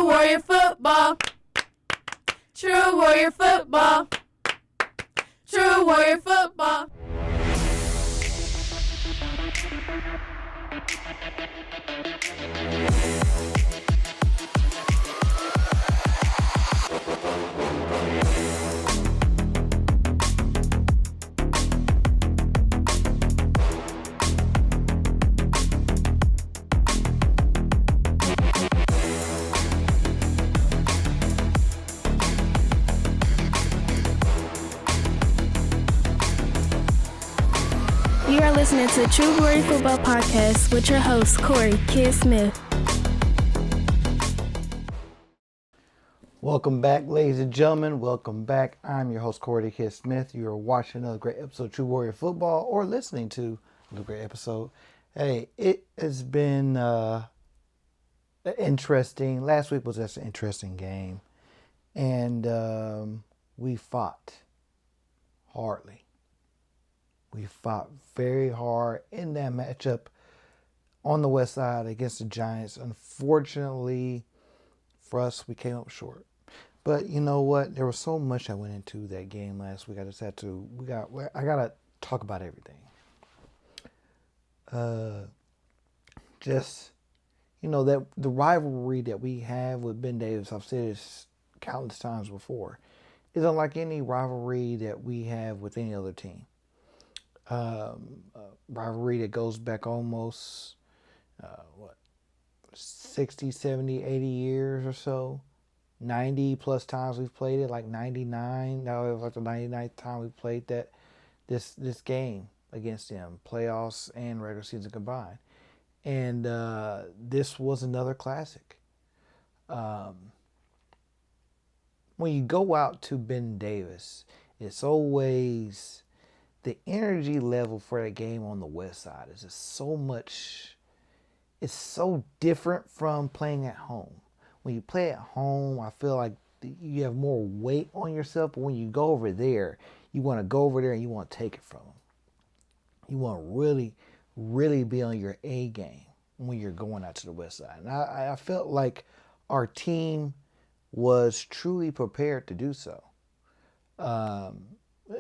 True Warrior Football. True Warrior Football. True Warrior Football. You are listening to True Warrior Football Podcast with your host, Corey Kid Smith. Welcome back, ladies and gentlemen. Welcome back. I'm your host, Corey Kid Smith. You are watching another great episode of True Warrior Football or listening to another great episode. Hey, it has been interesting. Last week was just an interesting game. And we fought hardly. We fought very hard in that matchup on the west side against the Giants. Unfortunately for us, we came up short. But you know what? There was so much that went into that game last week. I gotta talk about everything. That the rivalry that we have with Ben Davis, I've said this countless times before, is unlike any rivalry that we have with any other team. Rivalry that goes back almost 60, 70, 80 years or so. 90 plus times we've played it, like 99. Now it was like the 99th time we played this game against them, playoffs and regular season combined. And this was another classic. When you go out to Ben Davis, it's always the energy level for that game on the west side is just so much. It's so different from playing at home. When you play at home, I feel like you have more weight on yourself. But when you go over there, you want to go over there and you want to take it from them. You want to really, really be on your A game when you're going out to the west side. And I felt like our team was truly prepared to do so.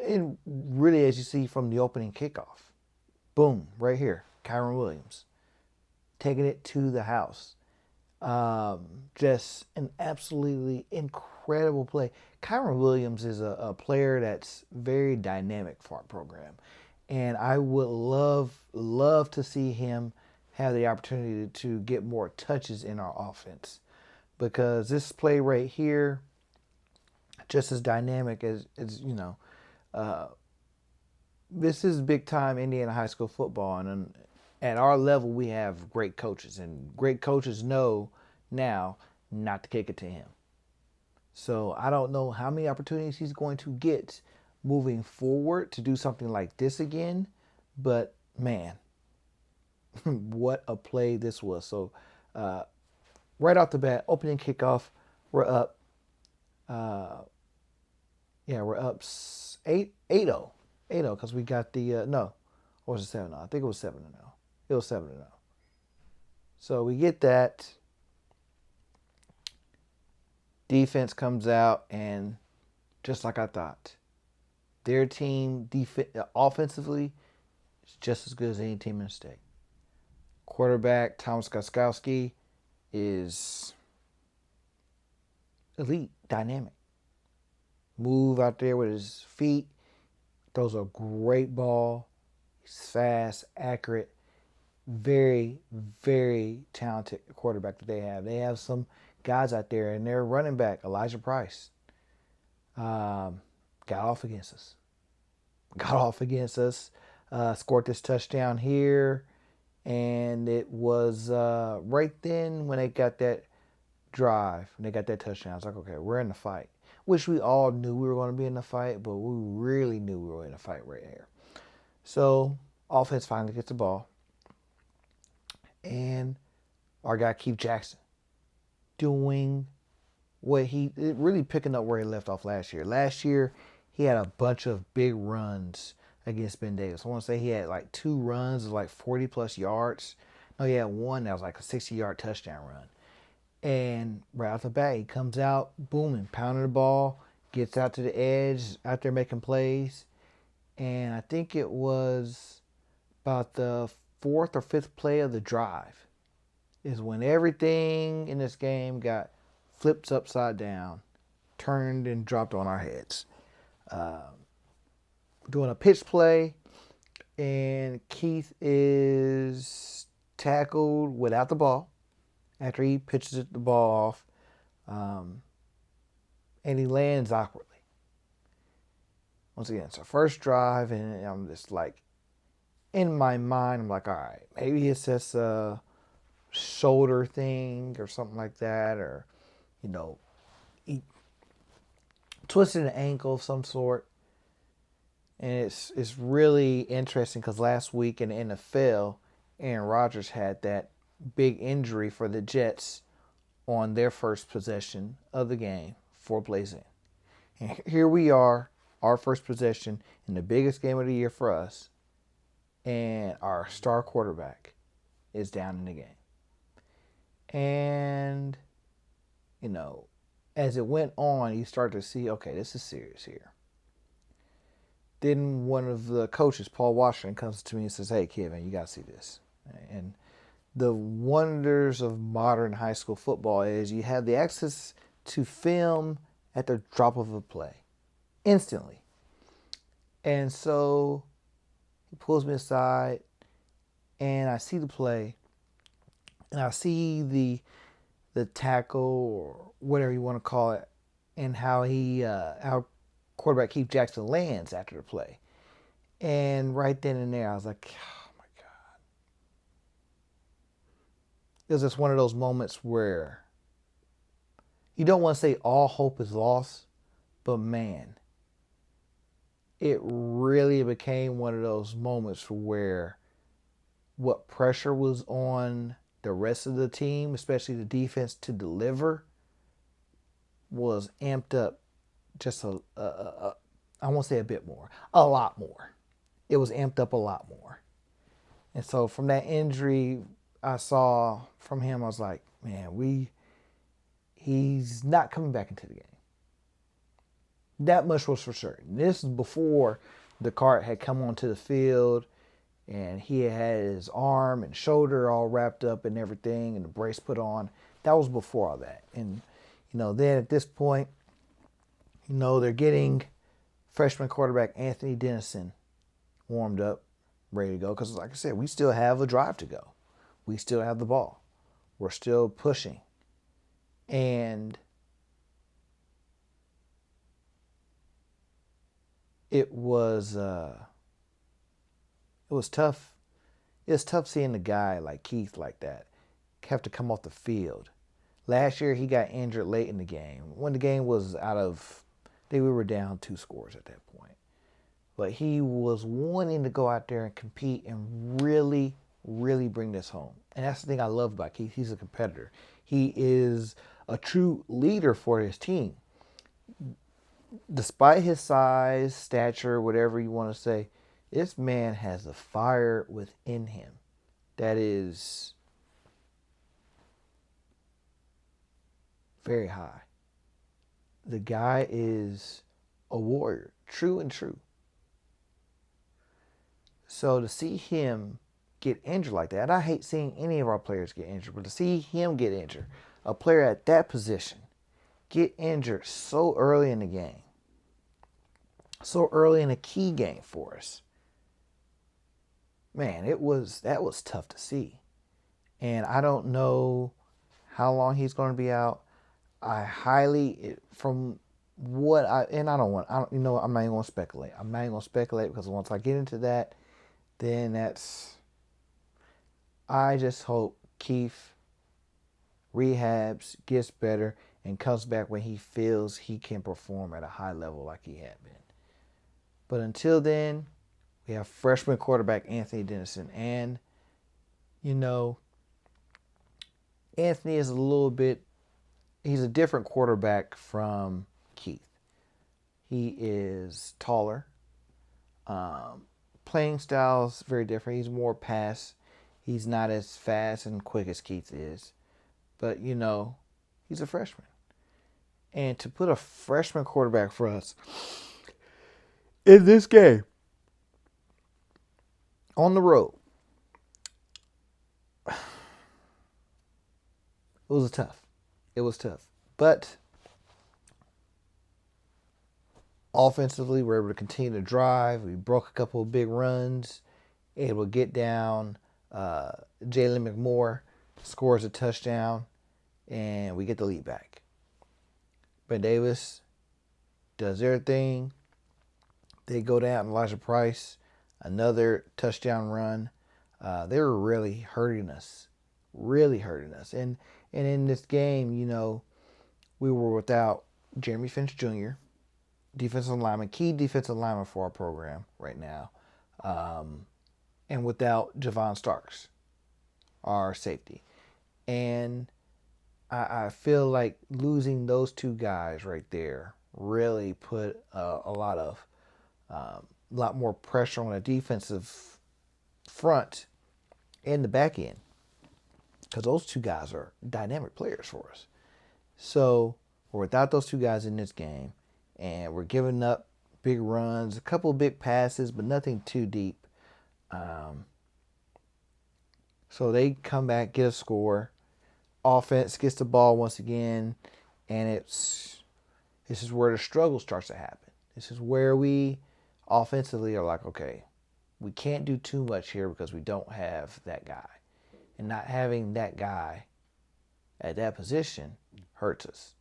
And really, as you see from the opening kickoff, boom, right here, Kyron Williams, taking it to the house. Just an absolutely incredible play. Kyron Williams is a player that's very dynamic for our program. And I would love to see him have the opportunity to get more touches in our offense. Because this play right here, just as dynamic as this is big time Indiana high school football, and at our level we have great coaches, and great coaches know now not to kick it to him. So I don't know how many opportunities he's going to get moving forward to do something like this again, but man, what a play this was. So right off the bat, opening kickoff, we're up. We're up 8-0 because we got the or was it 7-0? I think it was 7-0. It was 7-0. So we get that. Defense comes out, and just like I thought, their team offensively is just as good as any team in the state. Quarterback Thomas Goskowski is elite, dynamic. Move out there with his feet, throws a great ball. He's fast, accurate, very, very talented quarterback that they have. They have some guys out there, and their running back, Elijah Price, got off against us. Scored this touchdown here, and it was right then when they got that drive, when they got that touchdown. I was like, okay, we're in the fight. Which we all knew we were going to be in the fight, but we really knew we were in a fight right here. So, offense finally gets the ball. And our guy, Keith Jackson, doing really picking up where he left off last year. Last year, he had a bunch of big runs against Ben Davis. I want to say he had like 2 runs of like 40-plus yards. No, he had one that was like a 60-yard touchdown run. And right off the bat, he comes out, booming, pounding the ball, gets out to the edge, out there making plays. And I think it was about the fourth or fifth play of the drive is when everything in this game got flipped upside down, turned and dropped on our heads. Doing a pitch play, and Keith is tackled without the ball after he pitches the ball off, and he lands awkwardly. Once again, it's our first drive, and I'm just like, in my mind, I'm like, all right, maybe it's just a shoulder thing or something like that, or, he twisted an ankle of some sort. And it's really interesting because last week in the NFL, Aaron Rodgers had that big injury for the Jets on their first possession of the game, 4 plays in. And here we are, our first possession in the biggest game of the year for us, and our star quarterback is down in the game. And, as it went on, you start to see, okay, this is serious here. Then one of the coaches, Paul Washington, comes to me and says, hey, kid, man, you got to see this. And the wonders of modern high school football is you have the access to film at the drop of a play, instantly. And so he pulls me aside, and I see the play, and I see the tackle, or whatever you want to call it, and how quarterback Keith Jackson lands after the play. And right then and there, I was like, oh my God. It was just one of those moments where you don't want to say all hope is lost, but man, it really became one of those moments where what pressure was on the rest of the team, especially the defense, to deliver was amped up just I won't say a bit more, a lot more. It was amped up a lot more. And so from that injury I saw from him, I was like, man, he's not coming back into the game. That much was for certain. This is before the cart had come onto the field and he had his arm and shoulder all wrapped up and everything and the brace put on. That was before all that. And, then at this point, they're getting freshman quarterback Anthony Dennison warmed up, ready to go. Because like I said, we still have a drive to go. We still have the ball. We're still pushing. And it was tough. It's tough seeing a guy like Keith like that have to come off the field. Last year he got injured late in the game. When the game was out of, I think we were down 2 scores at that point. But he was wanting to go out there and compete and really, really bring this home. And that's the thing I love about Keith. He's a competitor. He is a true leader for his team. Despite his size, stature, whatever you want to say, this man has a fire within him that is very high. The guy is a warrior, true and true. So to see him get injured like that, and I hate seeing any of our players get injured, but to see him get injured, a player at that position, get injured so early in the game, so early in a key game for us, man, that was tough to see. And I don't know how long he's going to be out. From what I'm not even going to speculate. I'm not even going to speculate because once I get into that, then I just hope Keith rehabs, gets better, and comes back when he feels he can perform at a high level like he had been. But until then, we have freshman quarterback Anthony Dennison. And, Anthony is he's a different quarterback from Keith. He is taller. Playing style is very different. He's more pass. He's not as fast and quick as Keith is. But, He's a freshman. And to put a freshman quarterback for us in this game on the road, it was tough. It was tough. But offensively, we were able to continue to drive. We broke a couple of big runs, able to get down. Jalen McMoore scores a touchdown, and we get the lead back. Ben Davis does their thing. They go down. Elijah Price, another touchdown run. They were really hurting us. And in this game, we were without Jeremy Finch Jr., defensive lineman, key defensive lineman for our program right now, and without Javon Starks, our safety. And I feel like losing those two guys right there really put a lot more pressure on the defensive front and the back end, because those two guys are dynamic players for us. So we're without those two guys in this game, and we're giving up big runs, a couple of big passes, but nothing too deep. So they come back, get a score. Offense gets the ball once again, and this is where the struggle starts to happen. This is where we offensively are like, okay, we can't do too much here because we don't have that guy. And not having that guy at that position hurts us.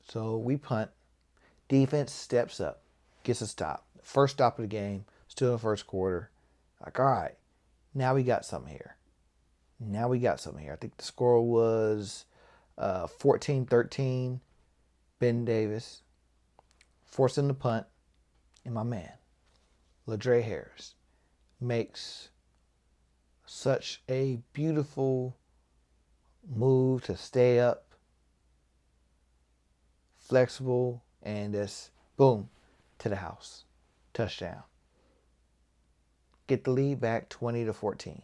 So we punt. Defense steps up, gets a stop. First stop of the game, still in the first quarter. Like, all right, now we got something here. I think the score was 14-13. Ben Davis forcing the punt. And my man, Ladre Harris, makes such a beautiful move to stay up, flexible, and just boom, to the house. Touchdown. Get the lead back 20-14.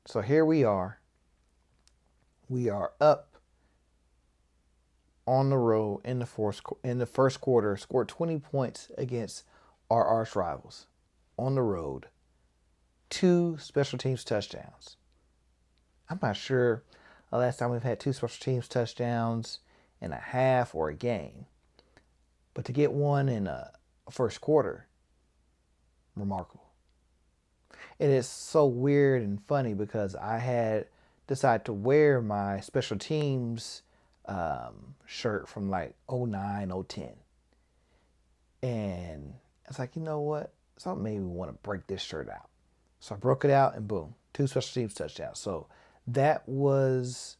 So here we are. We are up on the road in the first quarter, scored 20 points against our arch rivals on the road. 2 special teams touchdowns. I'm not sure the last time we've had 2 special teams touchdowns in a half or a game. But to get one in a first quarter, remarkable. It is so weird and funny because I had decided to wear my special teams shirt from like 09, 010. And I was like, you know what? Something made me want to break this shirt out. So I broke it out and boom, 2 special teams touchdowns. So that was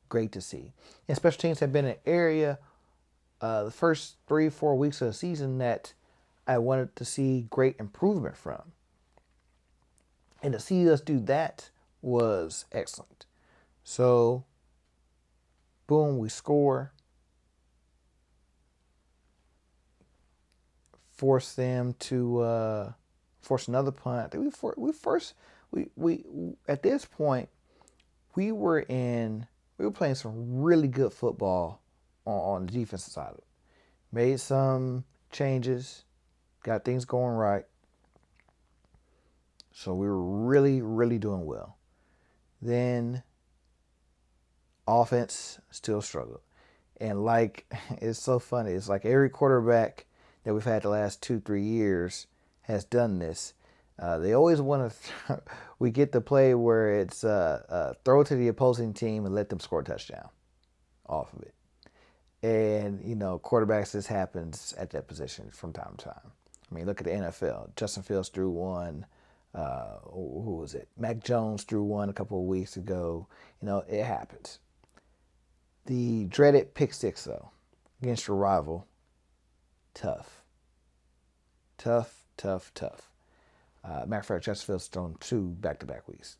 great to see. And special teams have been an area the first 3-4 weeks of the season that I wanted to see great improvement from. And to see us do that was excellent. So, boom, we score. Force them to force another punt. We at this point we were playing some really good football on the defensive side of it. Made some changes, got things going right. So we were really, really doing well. Then offense still struggled. And it's so funny. It's like every quarterback that we've had the last 2-3 years has done this. They always want to, we get the play where it's throw it to the opposing team and let them score a touchdown off of it. And, quarterbacks, this happens at that position from time to time. I mean, look at the NFL. Justin Fields threw one. Who was it? Mac Jones threw one a couple of weeks ago. It happens. The dreaded pick six, though, against your rival, tough. Matter of fact, Justin Fields thrown 2 back-to-back weeks.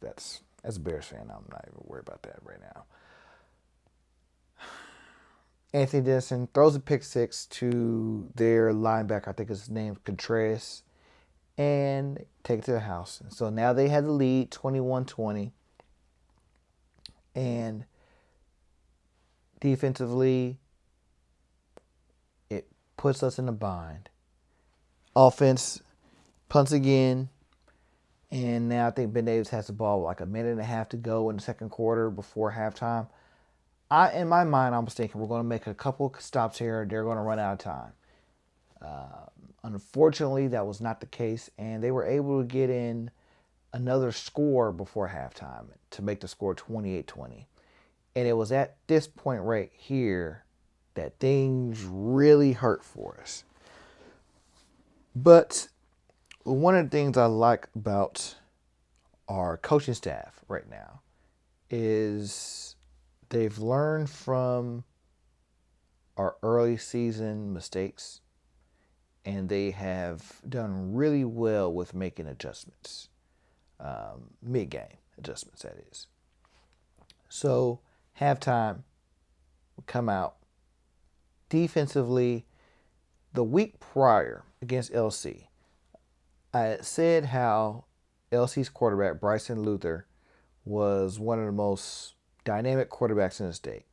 As a Bears fan, I'm not even worried about that right now. Anthony Denison throws a pick six to their linebacker, I think his name's Contreras, and take it to the house. And so now they had the lead, 21-20. And defensively, it puts us in a bind. Offense punts again. And now I think Ben Davis has the ball with like a minute and a half to go in the second quarter before halftime. In my mind, I was thinking we're going to make a couple of stops here. They're going to run out of time. Unfortunately, that was not the case, and they were able to get in another score before halftime to make the score 28-20. And it was at this point right here that things really hurt for us. But one of the things I like about our coaching staff right now is they've learned from our early season mistakes, and they have done really well with making adjustments, mid-game adjustments, that is. So halftime, we come out defensively. The week prior against LC, I had said how LC's quarterback, Bryson Luther, was one of the most dynamic quarterbacks in the state.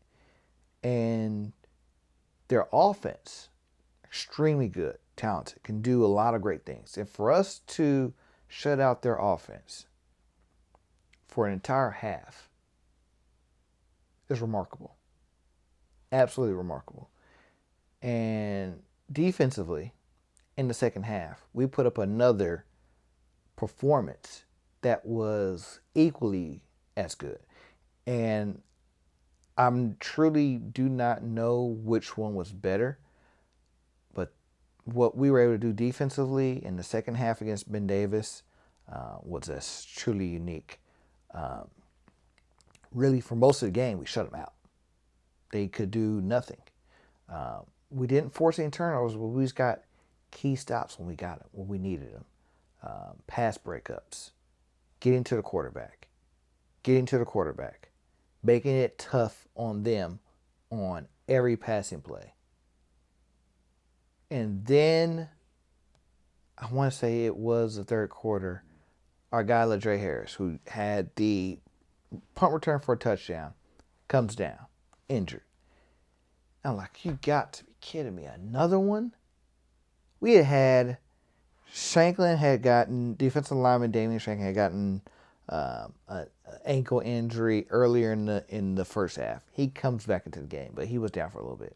And their offense, extremely good, talented, can do a lot of great things. And for us to shut out their offense for an entire half is remarkable. Absolutely remarkable. And defensively, in the second half, we put up another performance that was equally as good. And I truly do not know which one was better, but what we were able to do defensively in the second half against Ben Davis was truly unique. Really, for most of the game, we shut them out. They could do nothing. We didn't force any turnovers, but we just got key stops when we got them, when we needed them. Pass breakups, getting to the quarterback, making it tough on them on every passing play. And then, I want to say it was the third quarter, our guy Ladre Harris, who had the punt return for a touchdown, comes down, injured. I'm like, you got to be kidding me. Another one? We had Shanklin had gotten, defensive lineman Damian Shanklin had gotten an ankle injury earlier in the first half. He comes back into the game, but he was down for a little bit.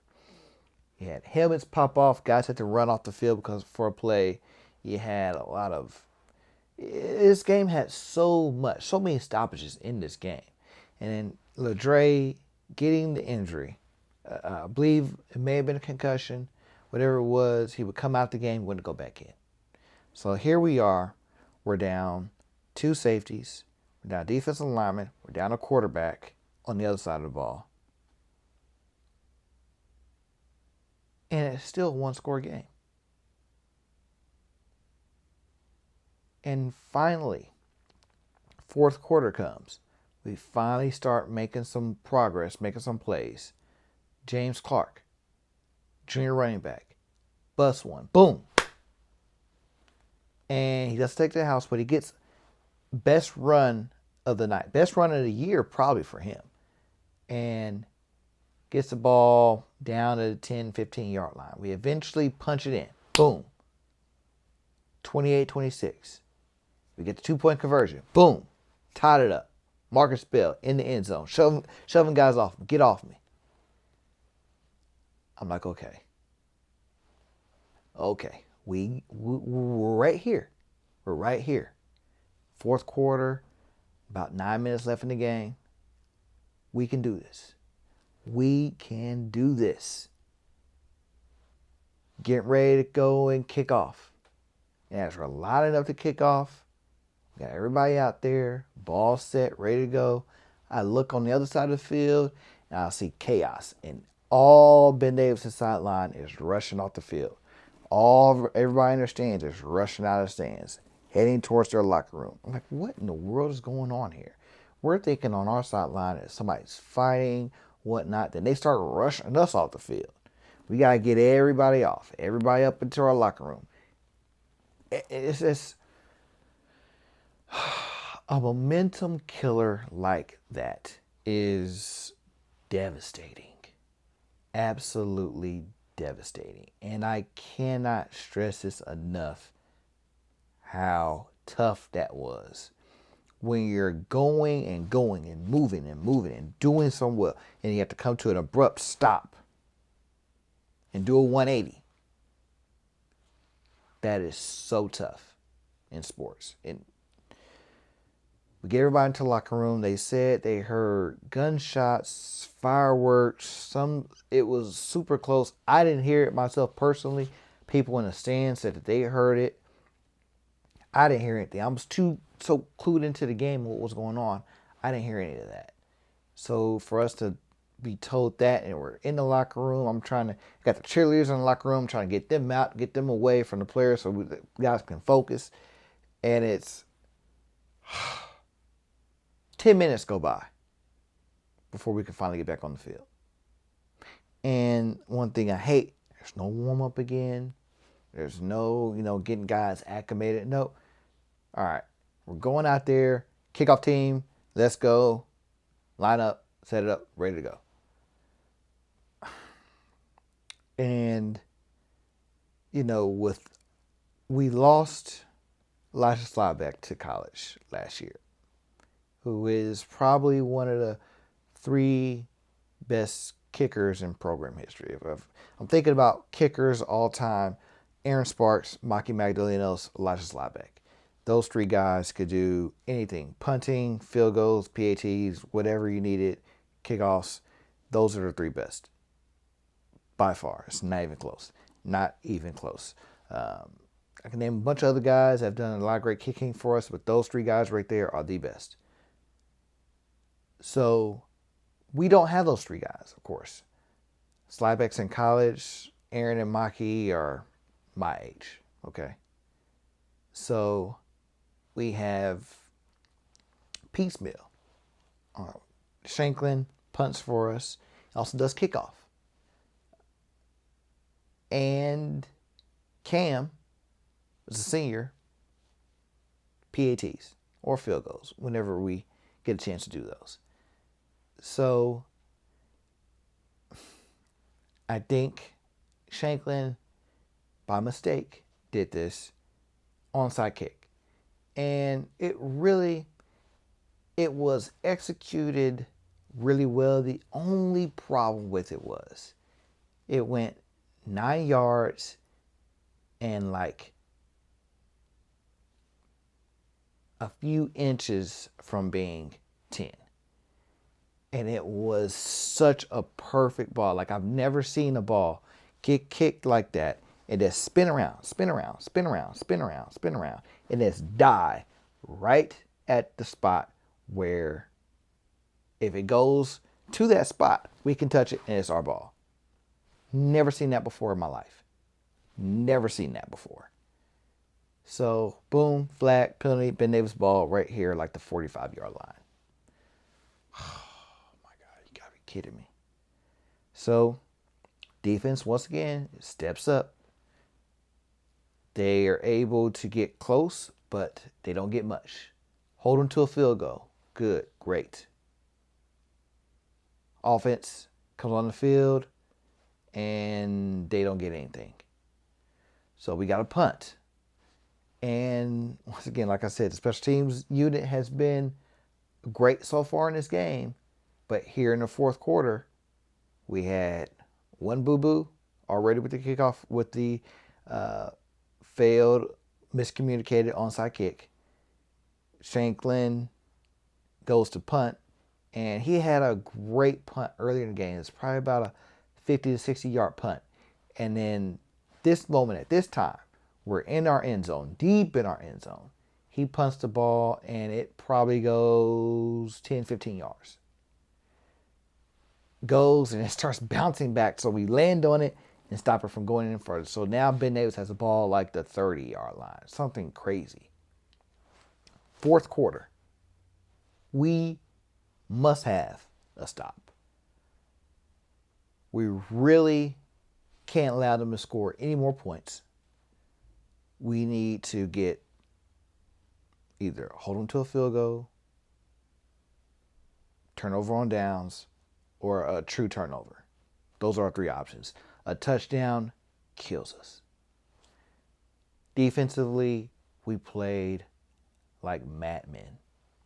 You had helmets pop off. Guys had to run off the field because for a play. You had a lot of... This game had so many stoppages in this game. And then Ladre getting the injury. I believe it may have been a concussion. Whatever it was, he would come out the game, wouldn't go back in. So here we are. We're down 2 safeties. We're down defensive lineman. We're down a quarterback on the other side of the ball. And it's still a 1-score game. And finally, fourth quarter comes. We finally start making some progress, making some plays. James Clark, junior running back, busts one, boom. And he doesn't take to the house, but he gets best run of the night, best run of the year probably for him. And gets the ball down to the 10, 15-yard line. We eventually punch it in. Boom. 28-26. We get the 2-point conversion. Boom. Tied it up. Marcus Bell in the end zone. Shoving guys off me. Get off me. I'm like, okay. We're right here. We're right here. Fourth quarter. About 9 minutes left in the game. We can do this. We can do this. Get ready to go and kick off. And as we're lining up to kick off, we got everybody out there, ball set, ready to go. I look on the other side of the field, and I see chaos. And all Ben Davis' sideline is rushing off the field. Everybody in their stands is rushing out of the stands, heading towards their locker room. I'm like, what in the world is going on here? We're thinking on our sideline that somebody's fighting, whatnot. Then they start rushing us off the field. We got to get everybody off, everybody up into our locker room. It's just a momentum killer like that is devastating. Absolutely devastating. And I cannot stress this enough how tough that was. When you're going and moving and doing so well, and you have to come to an abrupt stop and do a 180. That is so tough in sports. And we get everybody into the locker room. They said they heard gunshots, fireworks. It was super close. I didn't hear it myself personally. People in the stands said that they heard it. I didn't hear anything. I was so clued into the game and what was going on. I didn't hear any of that. So for us to be told that, and we're in the locker room, got the cheerleaders in the locker room, trying to get them out, get them away from the players so the guys can focus. And it's 10 minutes go by before we can finally get back on the field. And one thing I hate, there's no warm up again. There's no, getting guys acclimated. No. All right, we're going out there, kickoff team, let's go, line up, set it up, ready to go. And, we lost Elijah Slyback to college last year, who is probably one of the 3 best kickers in program history. I'm thinking about kickers all time: Aaron Sparks, Maki Magdalenos, Elijah Slyback. Those 3 guys could do anything: punting, field goals, PATs, whatever you needed, kickoffs. Those are the 3 best by far. It's not even close. Not even close. I can name a bunch of other guys that have done a lot of great kicking for us, but those 3 guys right there are the best. So we don't have those 3 guys, of course. Slyback's in college. Aaron and Maki are my age. Okay. So we have piecemeal. Shanklin punts for us. Also does kickoff. And Cam is a senior. PATs or field goals whenever we get a chance to do those. So I think Shanklin, by mistake, did this onside kick. And it was executed really well. The only problem with it was it went 9 yards and like a few inches from being 10. And it was such a perfect ball. Like, I've never seen a ball get kicked like that and just spin around, and just die right at the spot where if it goes to that spot, we can touch it and it's our ball. Never seen that before in my life. Never seen that before. So, boom, flag, penalty, Ben Davis ball right here, like the 45-yard line. Oh my God, you gotta be kidding me. So, defense, once again, steps up. They are able to get close, but they don't get much. Hold them to a field goal. Good, great. Offense comes on the field, and they don't get anything. So we got a punt. And once again, like I said, the special teams unit has been great so far in this game. But here in the fourth quarter, we had one boo-boo already with the kickoff, with the failed, miscommunicated onside kick. Shanklin goes to punt, and he had a great punt earlier in the game. It's probably about a 50 to 60-yard punt. And then this moment, at this time, we're in our end zone, deep in our end zone. He punts the ball, and it probably goes 10, 15 yards. Goes, and it starts bouncing back, so we land on it and stop it from going in further. So now Ben Davis has the ball like the 30-yard line. Something crazy. Fourth quarter. We must have a stop. We really can't allow them to score any more points. We need to get either hold them to a field goal, turnover on downs, or a true turnover. Those are our three options. A touchdown kills us. Defensively, we played like madmen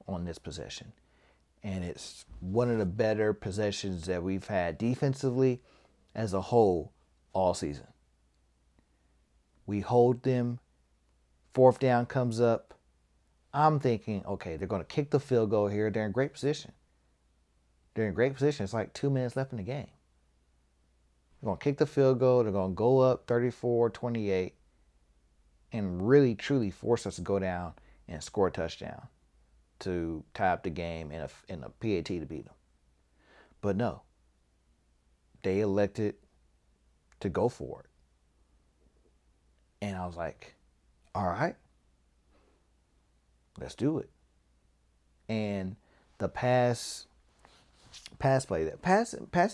on this possession. And it's one of the better possessions that we've had defensively as a whole all season. We hold them. Fourth down comes up. I'm thinking, okay, they're going to kick the field goal here. They're in great position. It's like 2 minutes left in the game. They're going to kick the field goal. They're going to go up 34-28 and really, truly force us to go down and score a touchdown to tie up the game in a PAT to beat them. But no, they elected to go for it. And I was like, all right, let's do it. And the passing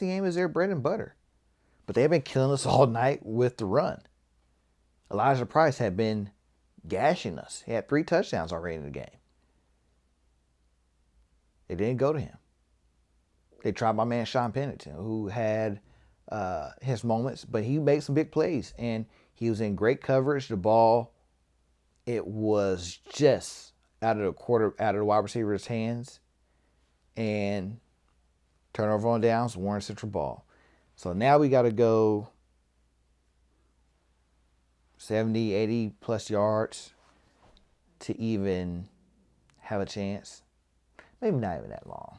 game is their bread and butter. But they've been killing us all night with the run. Elijah Price had been gashing us. He had 3 touchdowns already in the game. They didn't go to him. They tried my man Sean Pennington, who had his moments, but he made some big plays. And he was in great coverage. The ball, it was just out of the wide receiver's hands. And turnover on downs, Warren Central ball. So now we got to go 70, 80 plus yards to even have a chance. Maybe not even that long.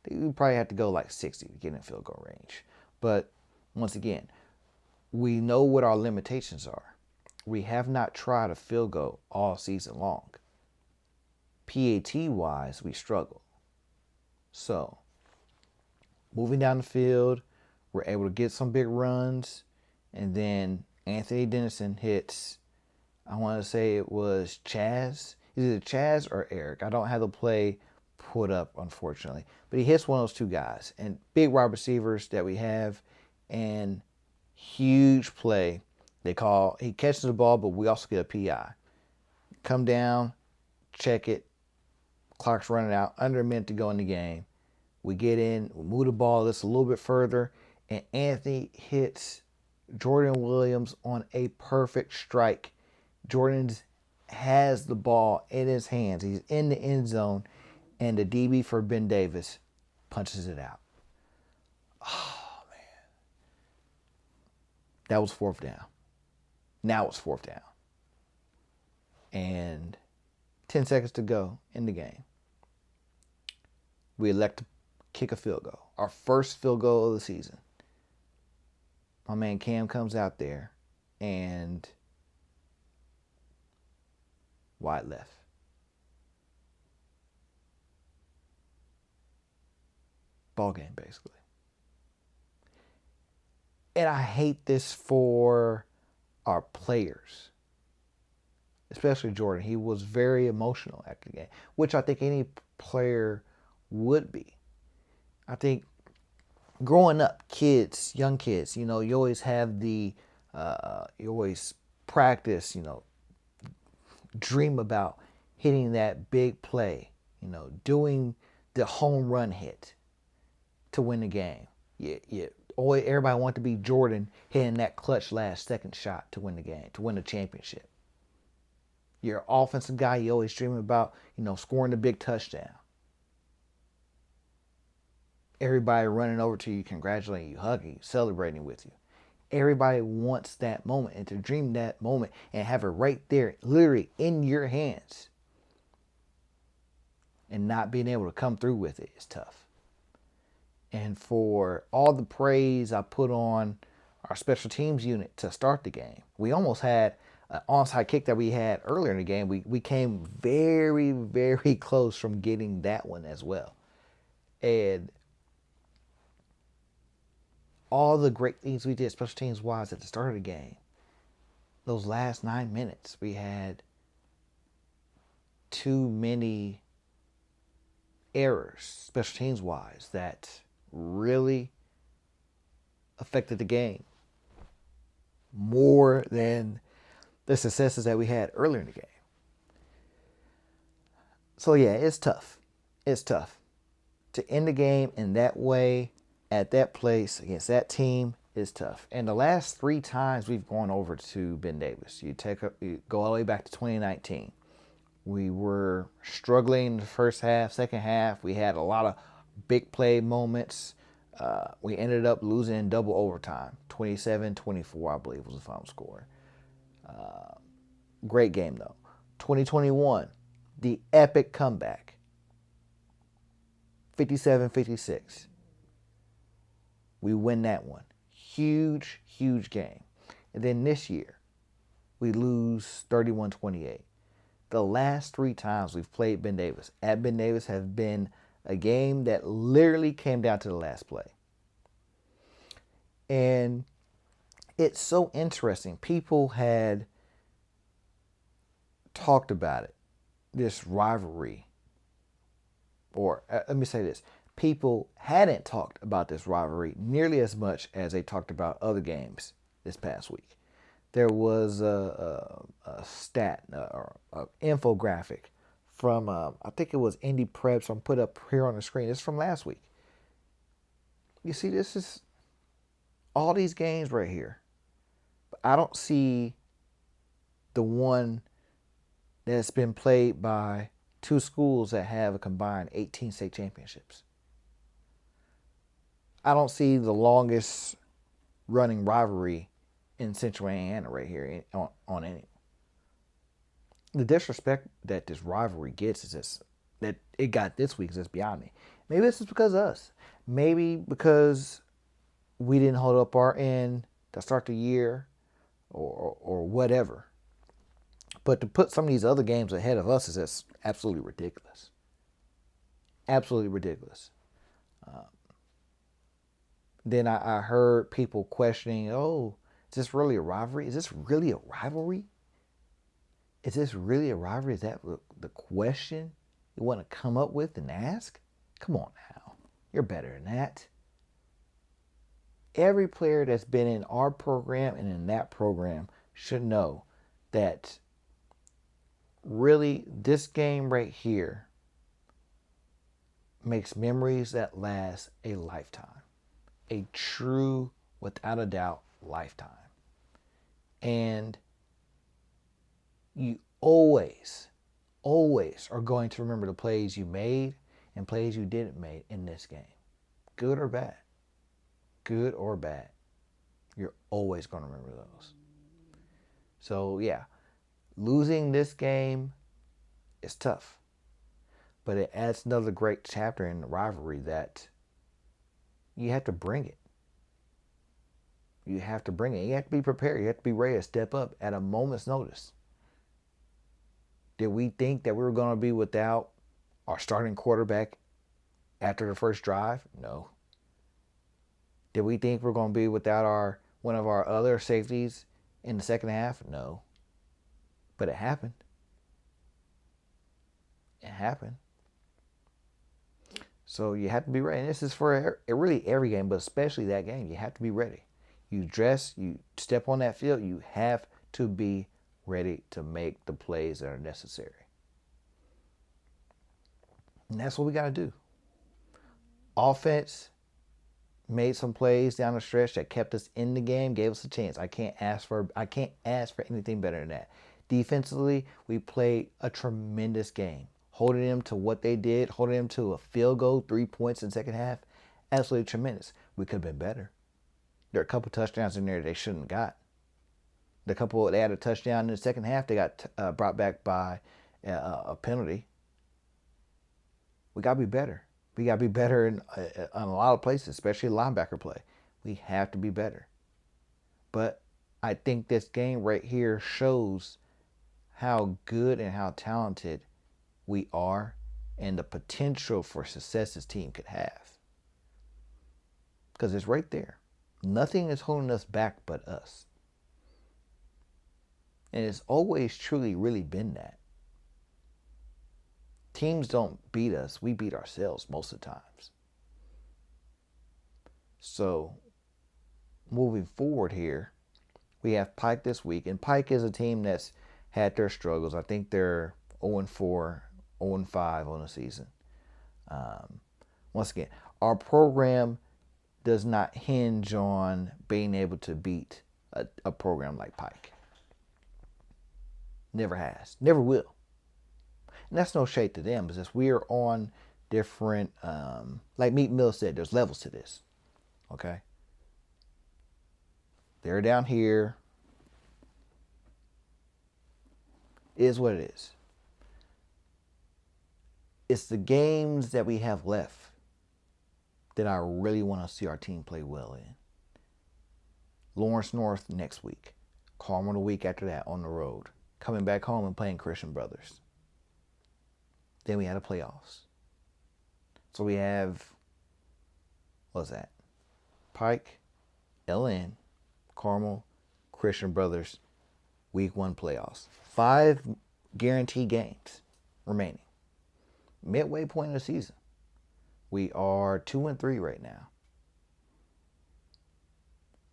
We probably have to go like 60 to get in field goal range. But once again, we know what our limitations are. We have not tried a field goal all season long. PAT-wise, we struggle. So, moving down the field, we're able to get some big runs. And then Anthony Dennison hits, I want to say it was Chaz. Either Chaz or Eric. I don't have the play put up, unfortunately. But he hits one of those 2 guys. And big wide receivers that we have. And huge play. He catches the ball, but we also get a PI. Come down, check it. Clock's running out. Under a minute to go in the game. We get in, we move the ball just a little bit further. And Anthony hits Jordan Williams on a perfect strike. Jordan has the ball in his hands. He's in the end zone. And the DB for Ben Davis punches it out. Oh, man. That was 4th down. Now it's 4th down. And 10 seconds to go in the game. We elect to kick a field goal. Our first field goal of the season. My man Cam comes out there and wide left. Ball game, basically. And I hate this for our players, especially Jordan. He was very emotional after the game, which I think any player would be. I think growing up, young kids, you always have you always practice, dream about hitting that big play, doing the home run hit to win the game. Everybody want to be Jordan hitting that clutch last second shot to win the game, to win the championship. You're an offensive guy, you always dream about, scoring the big touchdown. Everybody running over to you, congratulating you, hugging you, celebrating with you. Everybody wants that moment, and to dream that moment and have it right there, literally in your hands, and not being able to come through with it is tough. And for all the praise I put on our special teams unit to start the game, we almost had an onside kick that we had earlier in the game. We came very, very close from getting that one as well. And all the great things we did special teams wise at the start of the game, those last 9 minutes, we had too many errors special teams wise that really affected the game more than the successes that we had earlier in the game. So yeah, it's tough. It's tough. to end the game in that way, at that place, against that team, is tough. And the last 3 times we've gone over to Ben Davis, you go all the way back to 2019. We were struggling in the first half, second half. We had a lot of big play moments. We ended up losing in double overtime. 27-24, I believe, was the final score. Great game, though. 2021, the epic comeback. 57-56. We win that one. Huge, huge game. And then this year, we lose 31-28. The last 3 times we've played Ben Davis at Ben Davis have been a game that literally came down to the last play. And it's so interesting. People had talked about it, this rivalry. Or let me say this. People hadn't talked about this rivalry nearly as much as they talked about other games this past week. There was a stat or an infographic from, I think it was Indie Preps. I'm put up here on the screen. It's from last week. You see, this is all these games right here. But I don't see the one that's been played by 2 schools that have a combined 18 state championships. I don't see the longest running rivalry in Central Indiana right here on any. The disrespect that this rivalry gets is just that it got this week is just beyond me. Maybe this is because of us. Maybe because we didn't hold up our end to start the year or whatever. But to put some of these other games ahead of us is just absolutely ridiculous. Absolutely ridiculous. Then I heard people questioning, oh, is this really a rivalry? Is this really a rivalry? Is this really a rivalry? Is that the question you want to come up with and ask? Come on now. You're better than that. Every player that's been in our program and in that program should know that really this game right here makes memories that last a lifetime. A true, without a doubt, lifetime. And you always are going to remember the plays you made and plays you didn't make in this game. Good or bad. Good or bad. You're always going to remember those. So, yeah, losing this game is tough. But it adds another great chapter in the rivalry that you have to bring it. You have to bring it. You have to be prepared. You have to be ready to step up at a moment's notice. Did we think that we were going to be without our starting quarterback after the first drive? No. Did we think we're going to be without one of our other safeties in the second half? No. But it happened. It happened. So you have to be ready. And this is for really every game, but especially that game. You have to be ready. You dress, you step on that field, you have to be ready to make the plays that are necessary. And that's what we got to do. Offense made some plays down the stretch that kept us in the game, gave us a chance. I can't ask for anything better than that. Defensively, we played a tremendous game. Holding them to what they did, holding them to a field goal, 3 points in the second half, absolutely tremendous. We could have been better. There are a couple touchdowns in there they shouldn't have got. They had a touchdown in the second half. They got brought back by a penalty. We got to be better. We got to be better in a lot of places, especially linebacker play. We have to be better. But I think this game right here shows how good and how talented we are and the potential for success this team could have. Because it's right there. Nothing is holding us back but us. And it's always truly really been that. Teams don't beat us. We beat ourselves most of the times. So, moving forward here, we have Pike this week. And Pike is a team that's had their struggles. I think they're 0-4, 0-5 on the season. once again, our program does not hinge on being able to beat a program like Pike. Never has. Never will. And that's no shade to them. It's just we are on different, like Meek Mill said, there's levels to this. Okay? They're down here. It is what it is. It's the games that we have left that I really want to see our team play well in. Lawrence North next week. Carmel the week after that on the road. Coming back home and playing Christian Brothers. Then we had the playoffs. So we have, what's that? Pike, LN, Carmel, Christian Brothers, week 1 playoffs. 5 guaranteed games remaining. Midway point of the season. We are 2-3 right now.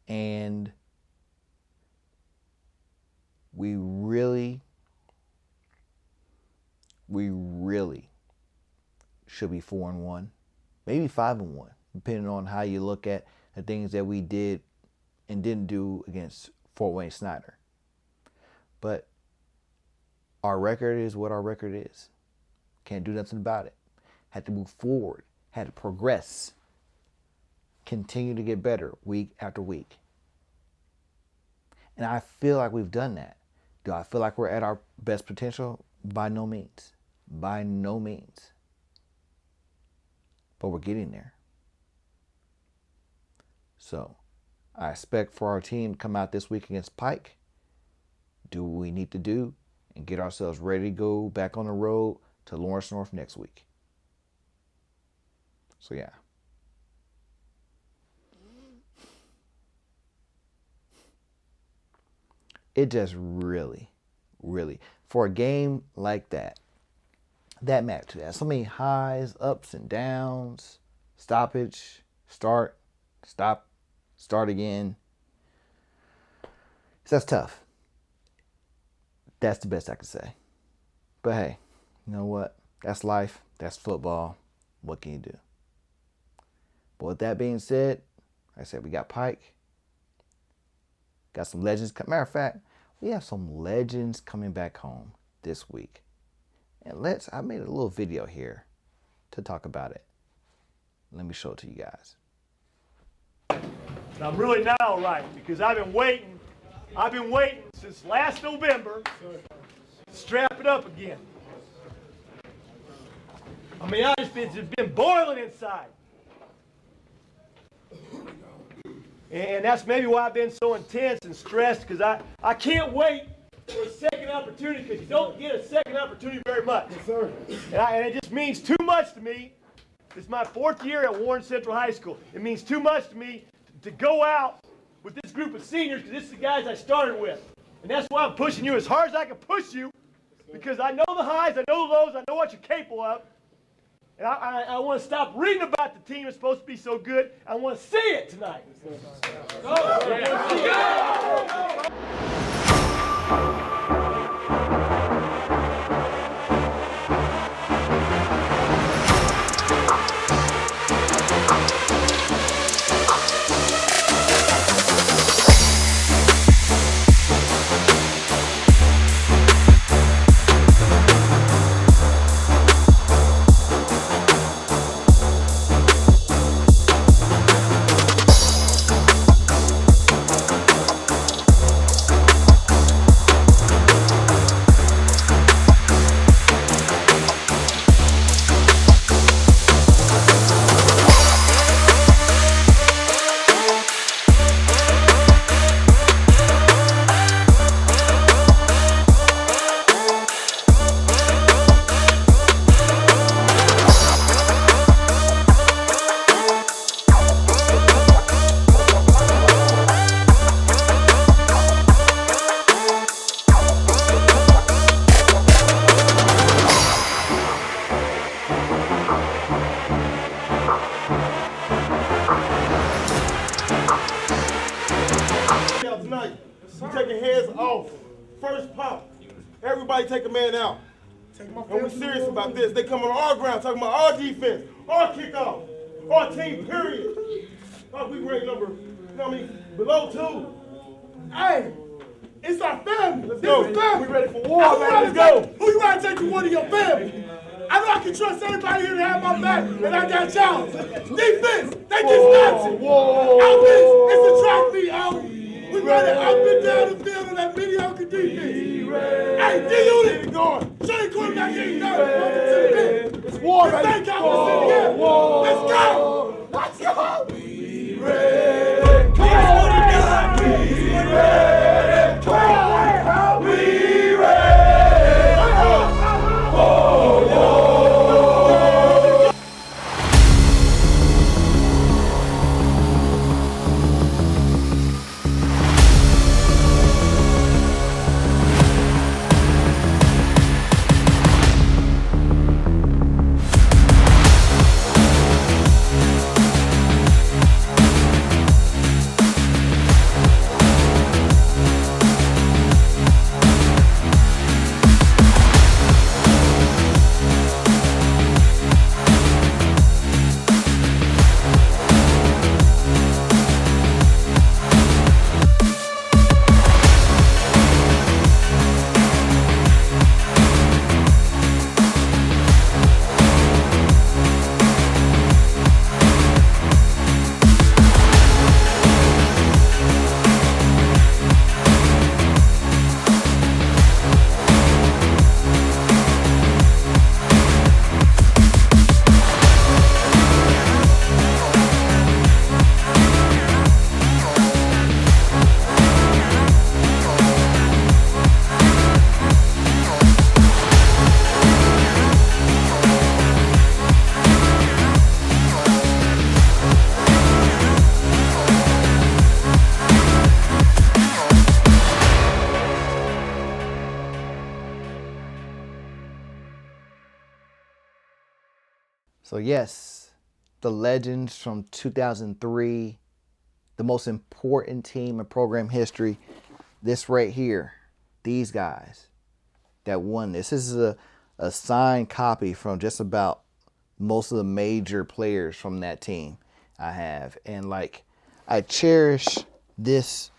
And we really should be 4-1, maybe 5-1, depending on how you look at the things that we did and didn't do against Fort Wayne Snyder. But our record is what our record is. Can't do nothing about it. Had to move forward. Had to progress. Continue to get better week after week. And I feel like we've done that. Do I feel like we're at our best potential? By no means. By no means. But we're getting there. So, I expect for our team to come out this week against Pike, do what we need to do, and get ourselves ready to go back on the road to Lawrence North next week. So, yeah. It just really, for a game like that match, that so many highs, ups and downs, stoppage, start, stop, start again. So that's tough. That's the best I can say. But hey, you know what? That's life. That's football. What can you do? But with that being said, like I said, we got Pike. Got some legends. Matter of fact, we have some legends coming back home this week. And I made a little video here to talk about it. Let me show it to you guys. I'm really not all right because I've been waiting since last November to strap it up again. I mean, it's been boiling inside. And that's maybe why I've been so intense and stressed, because I can't wait for a second opportunity, because you don't get a second opportunity very much. Yes, sir. And it just means too much to me. It's my 4th year at Warren Central High School. It means too much to me to go out with this group of seniors, because this is the guys I started with. And that's why I'm pushing you as hard as I can push you, because I know the highs, I know the lows, I know what you're capable of. And I want to stop reading about the team that's supposed to be so good. I want to see it tonight. Tonight, we taking heads off. First pop. Everybody take a man out. And we serious about this. They come on our ground talking about our defense, our kickoff. Our team, period. We rank number, below 2. Hey, it's our family. Let's go. Family. We ready for war, man. Let's go. Who you want to take to one of your family? I know I can trust everybody here to have my back, and I got y'all. Defense, they just got you. Offense, it's a track meet, out. We running up and down the field on that mediocre defense. Hey, D-Unit, show your quarterback getting nervous. It's war, baby. Let's go. Let's go. We ready. Come on. We ready. Come on. We ready. So yes, the legends from 2003, the most important team in program history. This right here, these guys that won this. This is a signed copy from just about most of the major players from that team I have. And like, I cherish those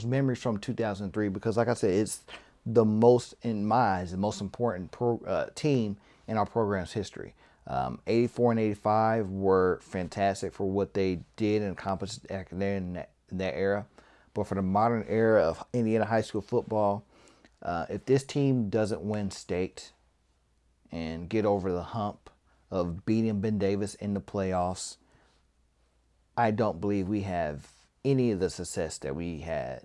memories from 2003 because like I said, it's the most, in my eyes, the most important team in our program's history. 84 and 85 were fantastic for what they did and accomplished in that era. But for the modern era of Indiana high school football, if this team doesn't win state and get over the hump of beating Ben Davis in the playoffs, I don't believe we have any of the success that we had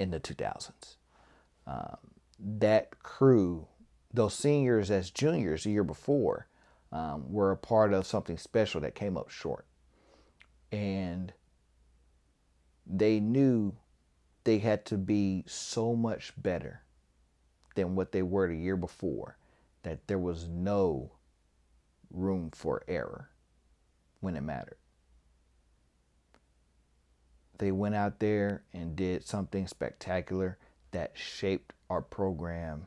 in the 2000s. That crew, those seniors as juniors the year before, were a part of something special that came up short. And they knew they had to be so much better than what they were the year before that there was no room for error when it mattered. They went out there and did something spectacular that shaped our program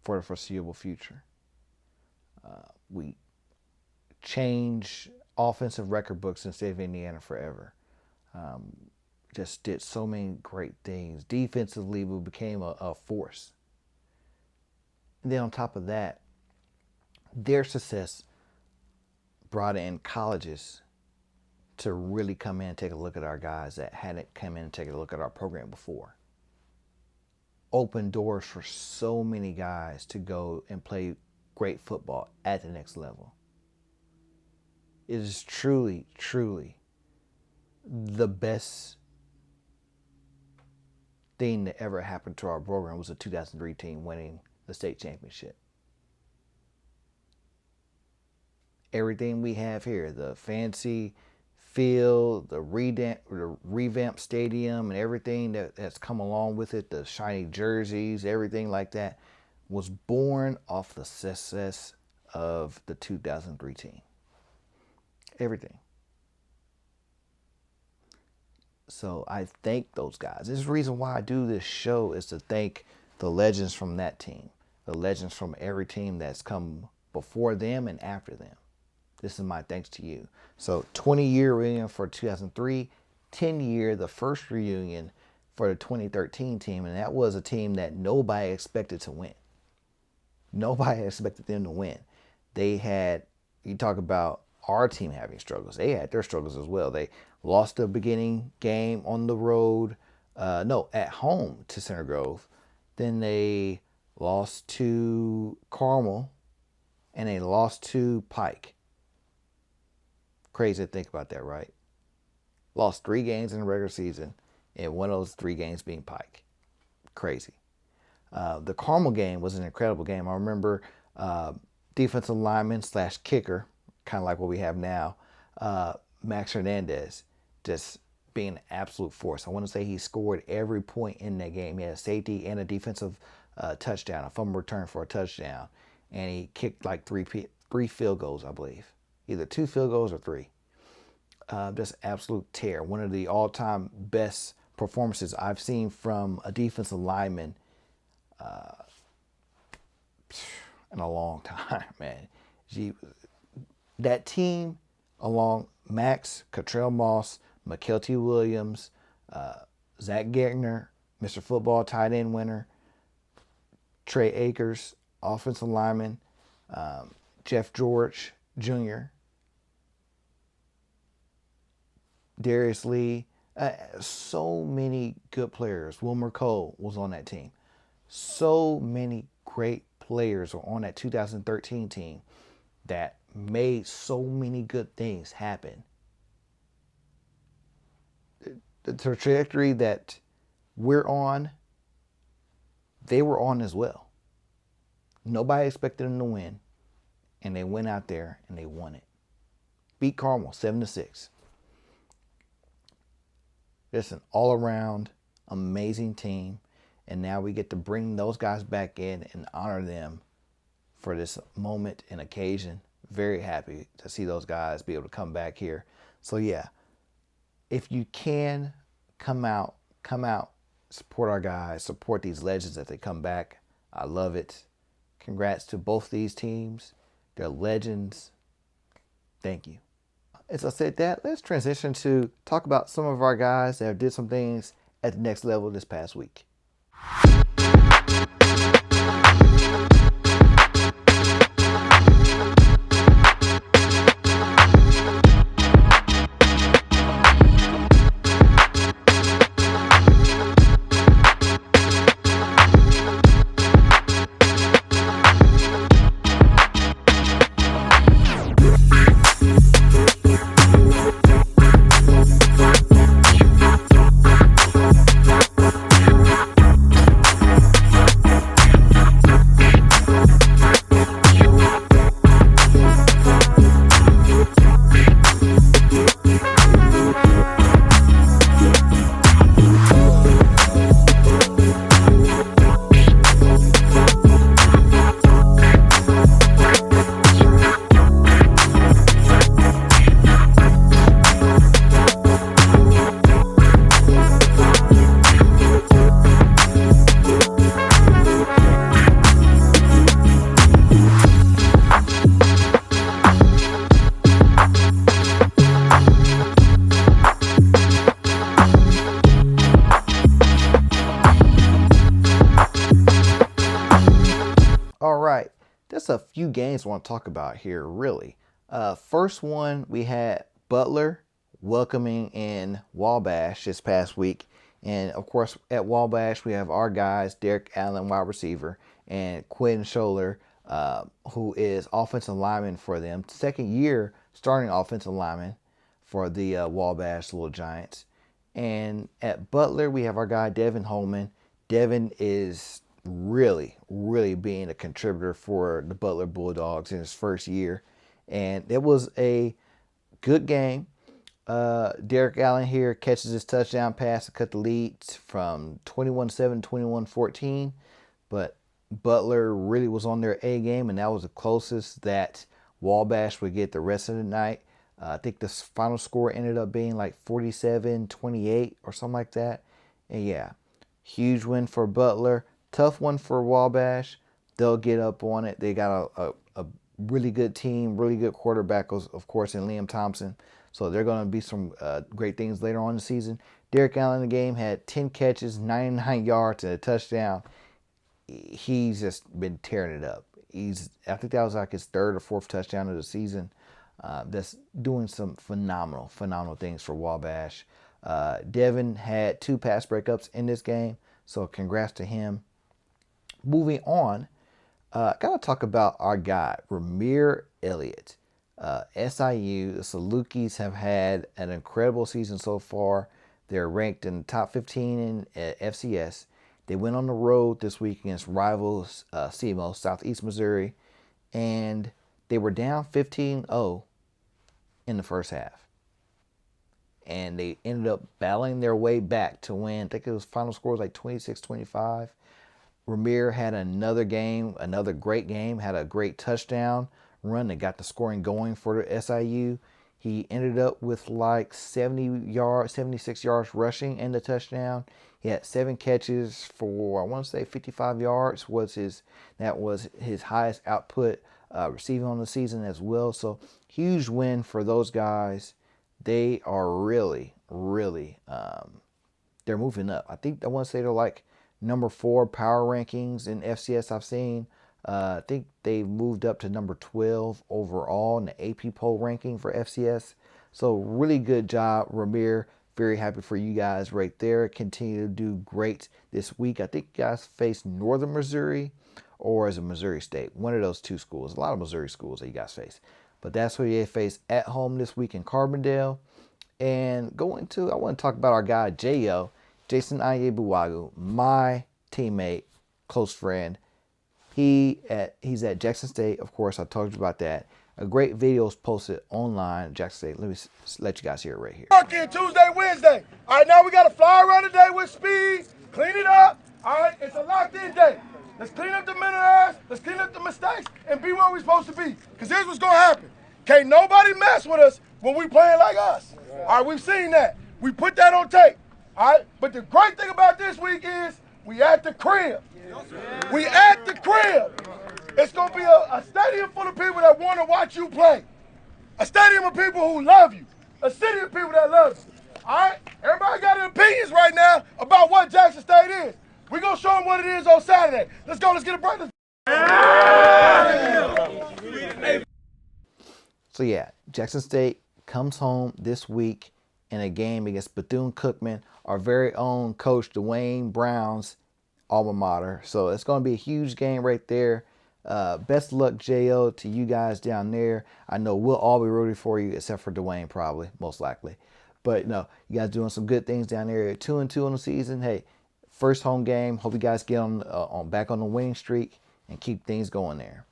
for the foreseeable future. We changed offensive record books in the state of Indiana forever. Just did so many great things. Defensively, we became a force. And then on top of that, their success brought in colleges to really come in and take a look at our guys that hadn't come in and taken a look at our program before. Opened doors for so many guys to go and play great football at the next level. It is truly, truly the best thing that ever happened to our program was the 2003 team winning the state championship. Everything we have here, the fancy field, the revamped stadium, and everything that's come along with it, the shiny jerseys, everything like that, was born off the success of the 2003 team. Everything. So I thank those guys. This is the reason why I do this show, is to thank the legends from that team, the legends from every team that's come before them and after them. This is my thanks to you. So 20-year reunion for 2003, 10-year, the first reunion for the 2013 team. And that was a team that nobody expected to win. Nobody expected them to win. They had, you talk about our team having struggles. They had their struggles as well. They lost the beginning game on the road, at home to Center Grove. Then they lost to Carmel, and they lost to Pike. Crazy to think about that, right? Lost 3 games in the regular season, and one of those 3 games being Pike. Crazy. The Carmel game was an incredible game. I remember defensive lineman / kicker, kind of like what we have now, Max Hernandez, just being an absolute force. I want to say he scored every point in that game. He had a safety and a defensive touchdown, a fumble return for a touchdown, and he kicked like 3 field goals, I believe. Either 2 field goals or 3. Just absolute tear. One of the all-time best performances I've seen from a defensive lineman in a long time, man. That team, along Max, Cottrell Moss, McKelty Williams, Zach Gagner, Mr. Football tight end winner, Trey Akers, offensive lineman, Jeff George Jr., Darius Lee, so many good players. Wilmer Cole was on that team. So many great players were on that 2013 team that made so many good things happen. The trajectory that we're on, they were on as well. Nobody expected them to win, and they went out there and they won it. Beat Carmel 7-6. It's an all-around amazing team, and now we get to bring those guys back in and honor them for this moment and occasion. Very happy to see those guys be able to come back here. So yeah, if you can, come out, support our guys, support these legends as they come back. I love it. Congrats to both these teams. They're legends. Thank you. As I said that, let's transition to talk about some of our guys that did some things at the next level this past week. Just a few games I want to talk about here, really. First one, we had Butler welcoming in Wabash this past week. And, of course, at Wabash, we have our guys, Derek Allen, wide receiver, and Quinn Scholler, who is offensive lineman for them. Second year starting offensive lineman for the Wabash Little Giants. And at Butler, we have our guy, Devin Holman. Devin is really being a contributor for the Butler Bulldogs in his first year. And it was a good game. Derek Allen here catches his touchdown pass to cut the lead from 21-7, 21-14. But Butler really was on their A game, and that was the closest that Wabash would get the rest of the night. I think the final score ended up being like 47-28 or something like that. And yeah, huge win for Butler. Tough one for Wabash. They'll get up on it. They got a really good team, really good quarterback, of course, in Liam Thompson. So they're going to be some great things later on in the season. Derek Allen in the game had 10 catches, 99 yards, and a touchdown. He's just been tearing it up. I think that was like his third or fourth touchdown of the season. That's doing some phenomenal things for Wabash. Devin had 2 pass breakups in this game, so congrats to him. Moving on, gotta talk about our guy, Ramir Elliott. SIU, the Salukis have had an incredible season so far. They're ranked in the top 15 in FCS. They went on the road this week against rivals SEMO, Southeast Missouri, and they were down 15-0 in the first half. And they ended up battling their way back to win. I think it was final score was like 26-25. Ramir had another great game, had a great touchdown run that got the scoring going for the SIU. He ended up with like 76 yards rushing and the touchdown. He had 7 catches for, I want to say 55 yards that was his highest output receiving on the season as well. So huge win for those guys. They are really, they're moving up. I want to say they're like number 4 power rankings in FCS I've seen. I think they moved up to number 12 overall in the AP poll ranking for FCS. So really good job, Ramir. Very happy for you guys right there. Continue to do great this week. I think you guys face Northern Missouri or is it Missouri State? One of those 2 schools. A lot of Missouri schools that you guys face. But that's who you face at home this week in Carbondale. And I want to talk about our guy, J.O., Jason Ayebuwagu, my teammate, close friend. He's at Jackson State, of course. I told you about that. A great video is posted online at Jackson State. Let me let you guys hear it right here. Working Tuesday, Wednesday. All right, now we got to fly around the day with speed, clean it up. All right, it's a locked-in day. Let's clean up the mental errors, let's clean up the mistakes, and be where we're supposed to be. Because here's what's going to happen. Can't nobody mess with us when we playing like us. All right, we've seen that. We put that on tape. All right, but the great thing about this week is we at the crib. We at the crib. It's going to be a stadium full of people that want to watch you play. A stadium of people who love you. A city of people that love you. All right? Everybody got their opinions right now about what Jackson State is. We're going to show them what it is on Saturday. Let's go. Let's get a break. So, yeah, Jackson State comes home this week in a game against Bethune-Cookman, our very own coach Dwayne Brown's alma mater. So it's going to be a huge game right there. Best luck, J.O., to you guys down there. I know we'll all be rooting for you except for Dwayne, probably, most likely. But no, you guys doing some good things down there. 2-2 on the season. Hey, first home game. Hope you guys get on back on the winning streak and keep things going there.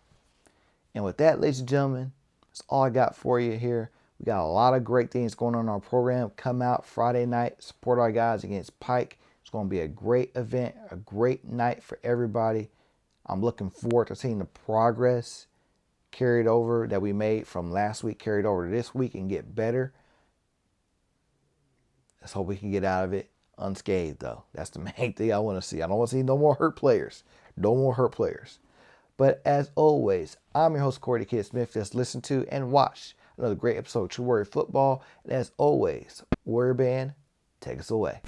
And with that, ladies and gentlemen, that's all I got for you here. We got a lot of great things going on in our program. Come out Friday night, support our guys against Pike. It's going to be a great event, a great night for everybody. I'm looking forward to seeing the progress carried over that we made from last week, carried over to this week and get better. Let's hope we can get out of it unscathed, though. That's the main thing I want to see. I don't want to see no more hurt players. No more hurt players. But as always, I'm your host, Corey the Kid Smith. Just listen to and watch another great episode of True Warrior Football. And as always, Warrior Band, take us away.